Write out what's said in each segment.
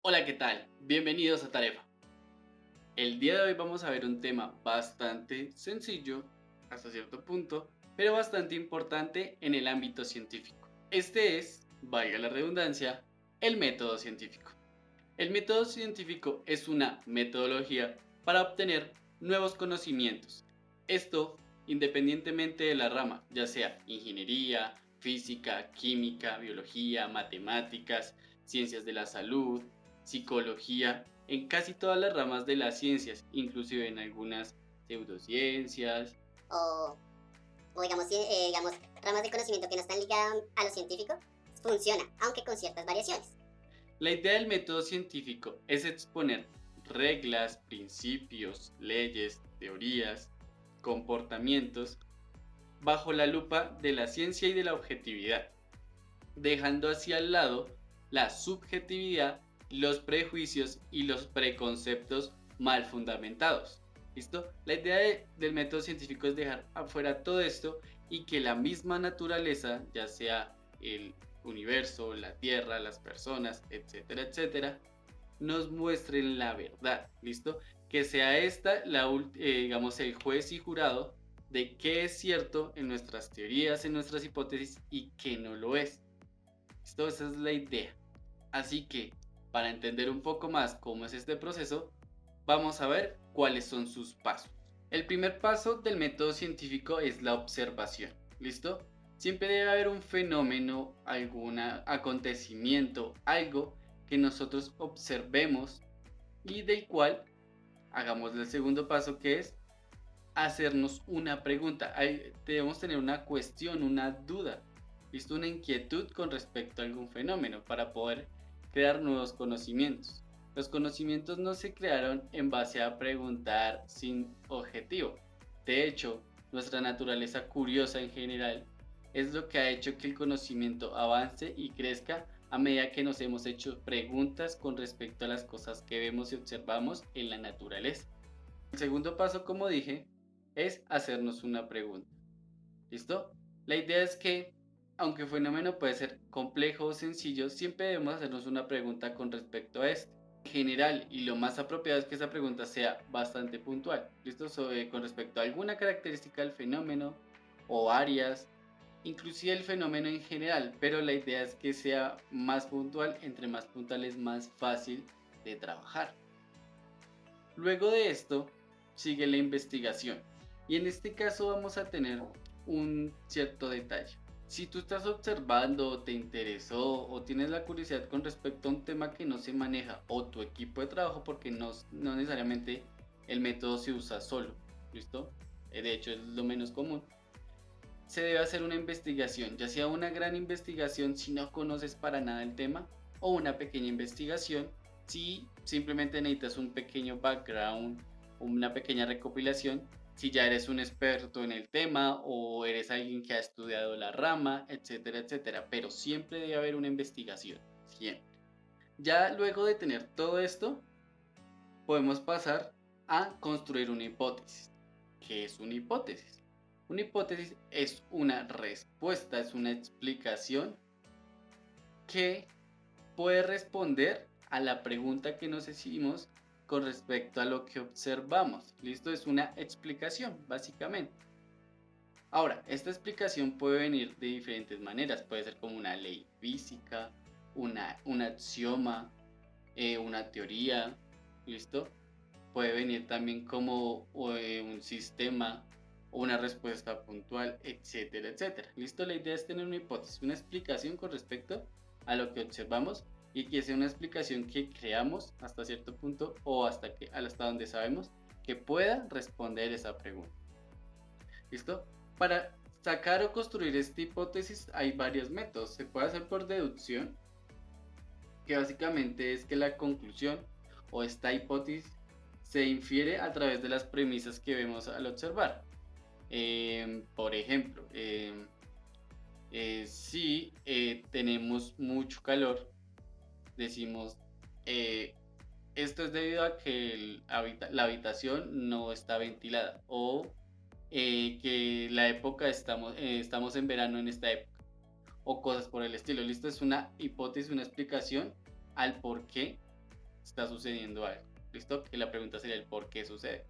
Hola, ¿qué tal? Bienvenidos a Tarefa. El día de hoy vamos a ver un tema bastante sencillo, hasta cierto punto, pero bastante importante en el ámbito científico. Este es, valga la redundancia, el método científico. El método científico es una metodología para obtener nuevos conocimientos. Esto independientemente de la rama, ya sea ingeniería, física, química, biología, matemáticas, ciencias de la salud, psicología, en casi todas las ramas de las ciencias, inclusive en algunas pseudociencias. o, digamos, ramas de conocimiento que no están ligadas a lo científico, funciona, aunque con ciertas variaciones. La idea del método científico es exponer reglas, principios, leyes, teorías, comportamientos bajo la lupa de la ciencia y de la objetividad, dejando hacia al lado la subjetividad, los prejuicios y los preconceptos mal fundamentados. ¿Listo? La idea del método científico es dejar afuera todo esto y que la misma naturaleza, ya sea el universo, la tierra, las personas, etcétera, etcétera, nos muestren la verdad, ¿listo? Que sea esta digamos, el juez y jurado de qué es cierto en nuestras teorías, en nuestras hipótesis y qué no lo es. ¿Listo? Esa es la idea. Así que, para entender un poco más cómo es este proceso, vamos a ver cuáles son sus pasos. El primer paso del método científico es la observación. ¿Listo? Siempre debe haber un fenómeno, algún acontecimiento, algo que nosotros observemos y del cual hagamos el segundo paso, que es hacernos una pregunta. Debemos tener una cuestión, una duda, ¿listo? Una inquietud con respecto a algún fenómeno para poder crear nuevos conocimientos. Los conocimientos no se crearon en base a preguntar sin objetivo. De hecho, nuestra naturaleza curiosa en general es lo que ha hecho que el conocimiento avance y crezca a medida que nos hemos hecho preguntas con respecto a las cosas que vemos y observamos en la naturaleza. El segundo paso, como dije, es hacernos una pregunta. ¿Listo? La idea es que, aunque el fenómeno puede ser complejo o sencillo, siempre debemos hacernos una pregunta con respecto a este. En general, y lo más apropiado es que esa pregunta sea bastante puntual. ¿Listo? Con respecto a alguna característica del fenómeno o varias, inclusive el fenómeno en general, pero la idea es que sea más puntual, entre más puntual es más fácil de trabajar. Luego de esto sigue la investigación y en este caso vamos a tener un cierto detalle. Si tú estás observando, te interesó o tienes la curiosidad con respecto a un tema que no se maneja o tu equipo de trabajo, porque no necesariamente el método se usa solo, ¿listo? De hecho es lo menos común. Se debe hacer una investigación, ya sea una gran investigación si no conoces para nada el tema o una pequeña investigación si simplemente necesitas un pequeño background, una pequeña recopilación, si ya eres un experto en el tema o eres alguien que ha estudiado la rama, etcétera, etcétera. Pero siempre debe haber una investigación, siempre. Ya luego de tener todo esto, podemos pasar a construir una hipótesis. ¿Qué es una hipótesis? Una hipótesis es una respuesta, es una explicación que puede responder a la pregunta que nos hicimos con respecto a lo que observamos. ¿Listo? Es una explicación, básicamente. Ahora, esta explicación puede venir de diferentes maneras. Puede ser como una ley física, un axioma, una teoría. ¿Listo? Puede venir también como un sistema o una respuesta puntual, etcétera, etcétera. ¿Listo? La idea es tener una hipótesis, una explicación con respecto a lo que observamos y que sea una explicación que creamos hasta cierto punto o hasta donde sabemos que pueda responder esa pregunta. ¿Listo? Para sacar o construir esta hipótesis hay varios métodos. Se puede hacer por deducción, que básicamente es que la conclusión o esta hipótesis se infiere a través de las premisas que vemos al observar. Por ejemplo, si tenemos mucho calor, decimos, eh, esto es debido a que la habitación no está ventilada o que la época estamos en verano en esta época o cosas por el estilo. Listo, es una hipótesis, una explicación al por qué. está sucediendo algo. ¿Listo? Que la pregunta sería el por qué sucede.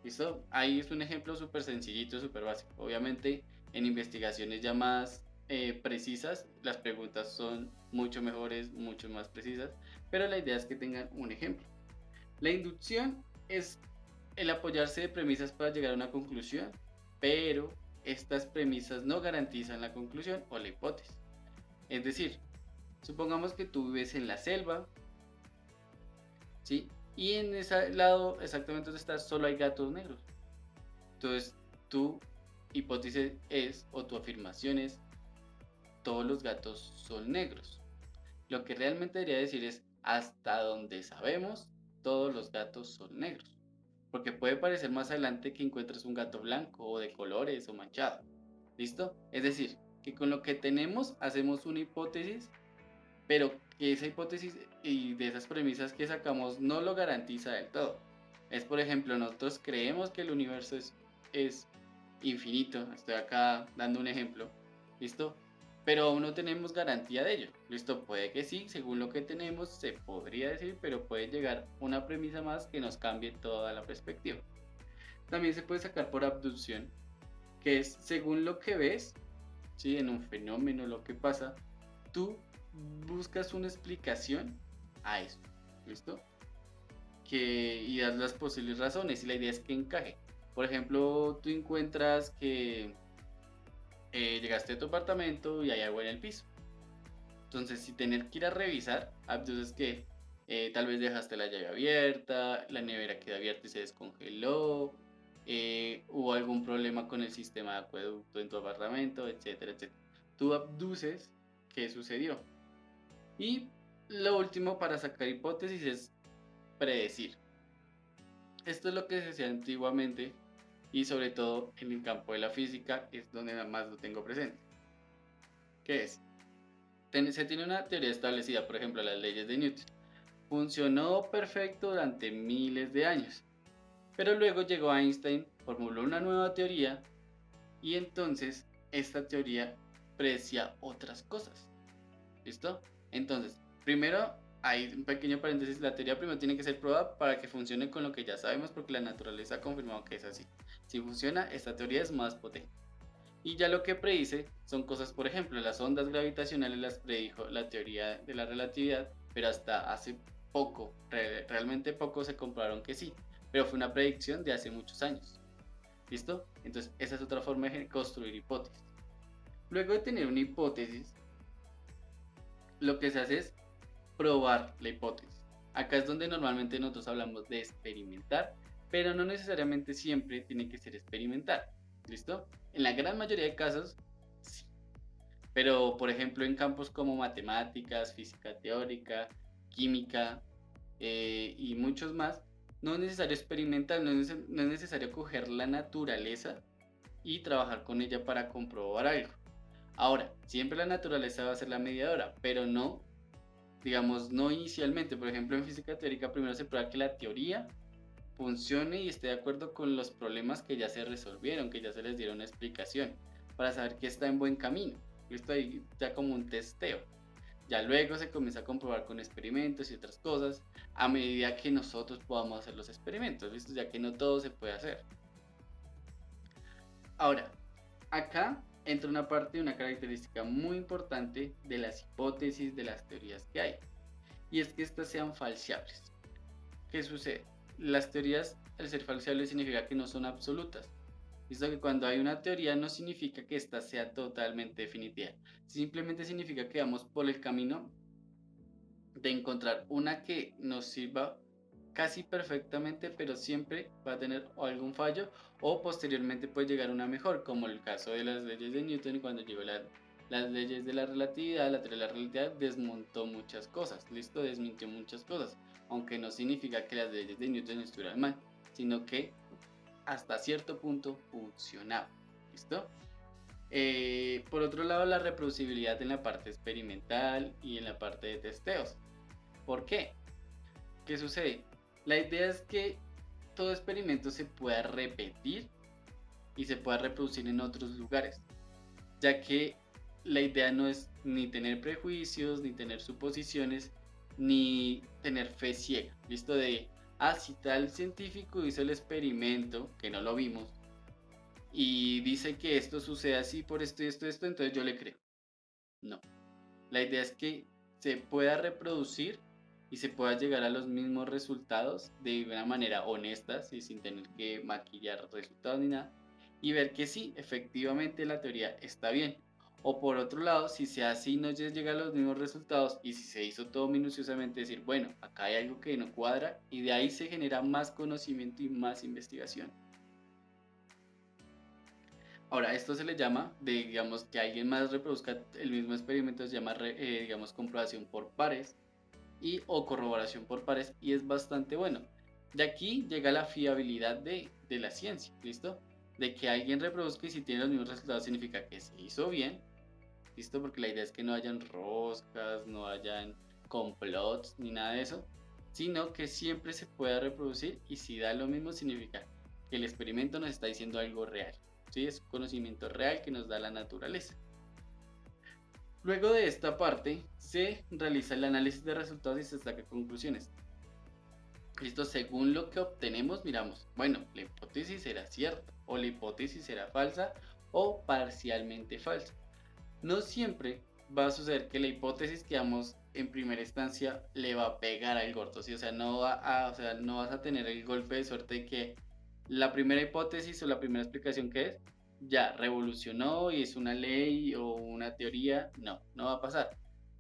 ¿Listo? Ahí es un ejemplo súper sencillito, súper básico. Obviamente en investigaciones ya más precisas, las preguntas son mucho mejores, mucho más precisas, pero la idea es que tengan un ejemplo. La inducción es el apoyarse de premisas para llegar a una conclusión, pero estas premisas no garantizan la conclusión o la hipótesis. Es decir, supongamos que tú vives en la selva, ¿sí? Y en ese lado, exactamente donde estás, solo hay gatos negros. Entonces, tu hipótesis es, o tu afirmación es, todos los gatos son negros. Lo que realmente debería decir es, hasta donde sabemos, todos los gatos son negros. Porque puede parecer más adelante que encuentres un gato blanco o de colores o manchado. ¿Listo? Es decir, que con lo que tenemos hacemos una hipótesis, pero que esa hipótesis y de esas premisas que sacamos no lo garantiza del todo. Es, por ejemplo, nosotros creemos que el universo es infinito. Estoy acá dando un ejemplo. ¿Listo? Pero aún no tenemos garantía de ello. ¿Listo? Puede que sí, según lo que tenemos se podría decir, pero puede llegar una premisa más que nos cambie toda la perspectiva. También se puede sacar por abducción, que es según lo que ves, ¿sí? En un fenómeno, lo que pasa, tú buscas una explicación a eso. ¿Listo? Y das las posibles razones y la idea es que encaje. Por ejemplo, tú encuentras que llegaste a tu apartamento y hay agua en el piso. Entonces, si tener que ir a revisar, abduces que tal vez dejaste la llave abierta, la nevera quedó abierta y se descongeló, hubo algún problema con el sistema de acueducto en tu apartamento, etcétera, etcétera. Tú abduces qué sucedió. Y lo último para sacar hipótesis es predecir. Esto es lo que se hacía antiguamente y sobre todo en el campo de la física es donde nada más lo tengo presente. ¿Qué es? Se tiene una teoría establecida, por ejemplo, las leyes de Newton. Funcionó perfecto durante miles de años. Pero luego llegó Einstein, formuló una nueva teoría y entonces esta teoría predecía otras cosas. ¿Listo? Entonces, primero hay un pequeño paréntesis, la teoría primero tiene que ser probada para que funcione con lo que ya sabemos porque la naturaleza ha confirmado que es así. Si funciona, esta teoría es más potente. Y ya lo que predice son cosas, por ejemplo, las ondas gravitacionales las predijo la teoría de la relatividad, pero hasta hace poco, realmente poco se comprobaron que sí, pero fue una predicción de hace muchos años. ¿Listo? Entonces, esa es otra forma de construir hipótesis. Luego de tener una hipótesis, lo que se hace es probar la hipótesis. Acá es donde normalmente nosotros hablamos de experimentar, pero no necesariamente siempre tiene que ser experimentar. ¿Listo? En la gran mayoría de casos, sí. Pero, por ejemplo, en campos como matemáticas, física teórica, química y muchos más, no es necesario experimentar, no es necesario coger la naturaleza y trabajar con ella para comprobar algo. Ahora, siempre la naturaleza va a ser la mediadora, pero no, digamos, no inicialmente. Por ejemplo, en física teórica primero se prueba que la teoría funcione y esté de acuerdo con los problemas que ya se resolvieron, que ya se les dieron una explicación, para saber que está en buen camino. Esto ahí ya como un testeo. Ya luego se comienza a comprobar con experimentos y otras cosas a medida que nosotros podamos hacer los experimentos, ¿listo? Ya que no todo se puede hacer. Ahora, acá entra una parte, una característica muy importante de las hipótesis, de las teorías que hay, y es que estas sean falseables. ¿Qué sucede? Las teorías, al ser falseables, significa que no son absolutas. Visto que cuando hay una teoría no significa que ésta sea totalmente definitiva. Simplemente significa que vamos por el camino de encontrar una que nos sirva casi perfectamente, pero siempre va a tener algún fallo o posteriormente puede llegar una mejor, como el caso de las leyes de Newton. Cuando llegó las leyes de la relatividad, la teoría de la relatividad desmontó muchas cosas, listo, desmintió muchas cosas, aunque no significa que las leyes de Newton estuvieran mal, sino que hasta cierto punto funcionaba, listo. Por otro lado, la reproducibilidad en la parte experimental y en la parte de testeos. ¿Por qué? ¿Qué sucede? La idea es que todo experimento se pueda repetir y se pueda reproducir en otros lugares, ya que la idea no es ni tener prejuicios, ni tener suposiciones, ni tener fe ciega, ¿listo? Si tal científico hizo el experimento, que no lo vimos, y dice que esto sucede así por esto y esto y esto, entonces yo le creo. No. La idea es que se pueda reproducir y se pueda llegar a los mismos resultados de una manera honesta, ¿sí? Sin tener que maquillar resultados ni nada, y ver que sí, efectivamente la teoría está bien. O por otro lado, si se hace y no se llega a los mismos resultados y si se hizo todo minuciosamente, decir, bueno, acá hay algo que no cuadra y de ahí se genera más conocimiento y más investigación. Ahora, esto se le llama, digamos, que alguien más reproduzca el mismo experimento, se llama, digamos, comprobación por pares y o corroboración por pares y es bastante bueno. De aquí llega la fiabilidad de la ciencia, ¿listo? De que alguien reproduzca y si tiene los mismos resultados significa que se hizo bien, ¿listo? Porque la idea es que no hayan roscas, no hayan complots ni nada de eso, sino que siempre se pueda reproducir y si da lo mismo significa que el experimento nos está diciendo algo real, ¿sí? Es conocimiento real que nos da la naturaleza. Luego de esta parte, se realiza el análisis de resultados y se saca conclusiones. Listo, según lo que obtenemos, miramos, bueno, la hipótesis era cierta, o la hipótesis era falsa, o parcialmente falsa. No siempre va a suceder que la hipótesis que damos en primera instancia le va a pegar al gordo, ¿sí? O sea, o sea, no vas a tener el golpe de suerte de que la primera hipótesis o la primera explicación que es ya revolucionó y es una ley o una teoría. No, no va a pasar.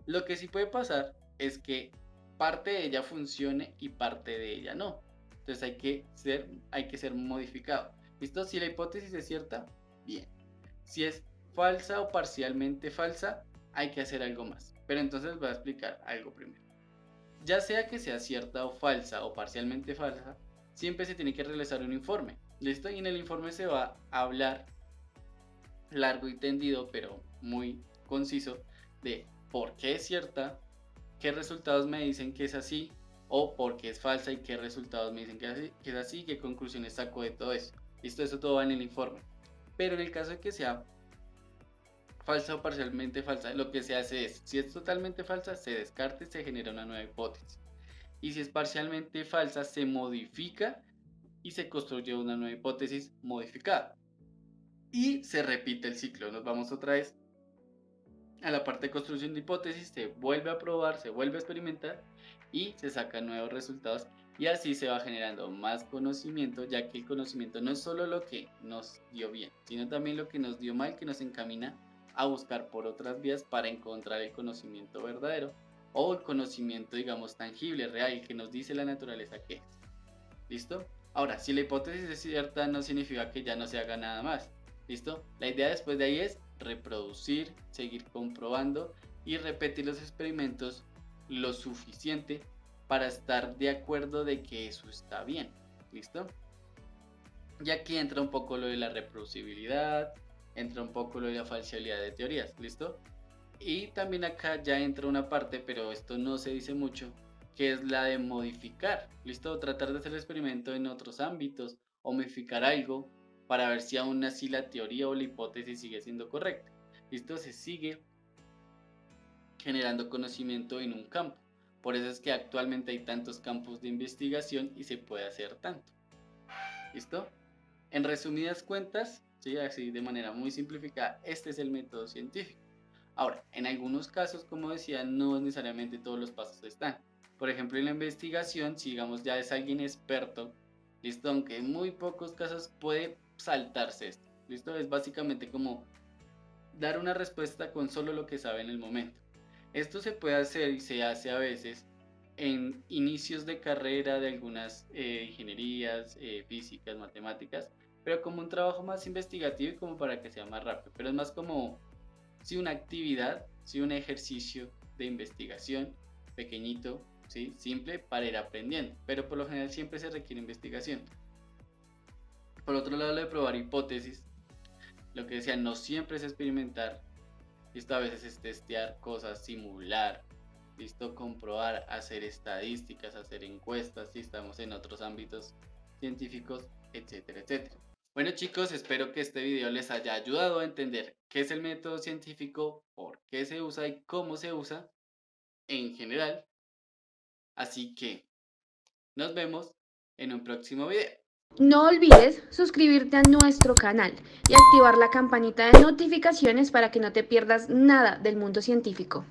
Lo que sí puede pasar es que parte de ella funcione y parte de ella no. Entonces hay que ser modificado. ¿Listo? Si la hipótesis es cierta, bien. Si es falsa o parcialmente falsa, hay que hacer algo más. Pero entonces voy a explicar algo primero. Ya sea que sea cierta o falsa o parcialmente falsa, siempre se tiene que realizar un informe. ¿Listo? Y en el informe se va a hablar largo y tendido, pero muy conciso, de por qué es cierta, qué resultados me dicen que es así, o por qué es falsa y qué resultados me dicen que es así, qué conclusiones saco de todo eso. ¿Listo? Eso todo va en el informe. Pero en el caso de que sea falsa o parcialmente falsa, lo que se hace es, si es totalmente falsa, se descarta y se genera una nueva hipótesis. Y si es parcialmente falsa, se modifica y se construye una nueva hipótesis modificada. Y se repite el ciclo. Nos vamos otra vez a la parte de construcción de hipótesis, se vuelve a probar, se vuelve a experimentar y se sacan nuevos resultados y así se va generando más conocimiento, ya que el conocimiento no es solo lo que nos dio bien, sino también lo que nos dio mal, que nos encamina a buscar por otras vías para encontrar el conocimiento verdadero o el conocimiento, digamos, tangible, real, que nos dice la naturaleza que es. ¿Listo? Ahora, si la hipótesis es cierta, no significa que ya no se haga nada más. ¿Listo? La idea después de ahí es reproducir, seguir comprobando y repetir los experimentos lo suficiente para estar de acuerdo de que eso está bien. ¿Listo? Y aquí entra un poco lo de la reproducibilidad, entra un poco lo de la falsibilidad de teorías. ¿Listo? Y también acá ya entra una parte, pero esto no se dice mucho, que es la de modificar, ¿listo? Tratar de hacer el experimento en otros ámbitos o modificar algo para ver si aún así la teoría o la hipótesis sigue siendo correcta. ¿Listo? Se sigue generando conocimiento en un campo. Por eso es que actualmente hay tantos campos de investigación y se puede hacer tanto. ¿Listo? En resumidas cuentas, ¿sí? Así de manera muy simplificada, este es el método científico. Ahora, en algunos casos, como decía, no necesariamente todos los pasos están. Por ejemplo, en la investigación, si digamos ya es alguien experto, listo, aunque en muy pocos casos puede saltarse esto. Listo, es básicamente como dar una respuesta con solo lo que sabe en el momento. Esto se puede hacer y se hace a veces en inicios de carrera de algunas ingenierías, físicas, matemáticas, pero como un trabajo más investigativo y como para que sea más rápido. Pero es más como si una actividad, si un ejercicio de investigación pequeñito, ¿sí? Simple para ir aprendiendo, pero por lo general siempre se requiere investigación. Por otro lado, lo de probar hipótesis, lo que decía, no siempre es experimentar, esto a veces es testear cosas, simular, listo, comprobar, hacer estadísticas, hacer encuestas, si estamos en otros ámbitos científicos, etcétera, etcétera. Bueno chicos, espero que este video les haya ayudado a entender qué es el método científico, por qué se usa y cómo se usa en general. Así que nos vemos en un próximo video. No olvides suscribirte a nuestro canal y activar la campanita de notificaciones para que no te pierdas nada del mundo científico.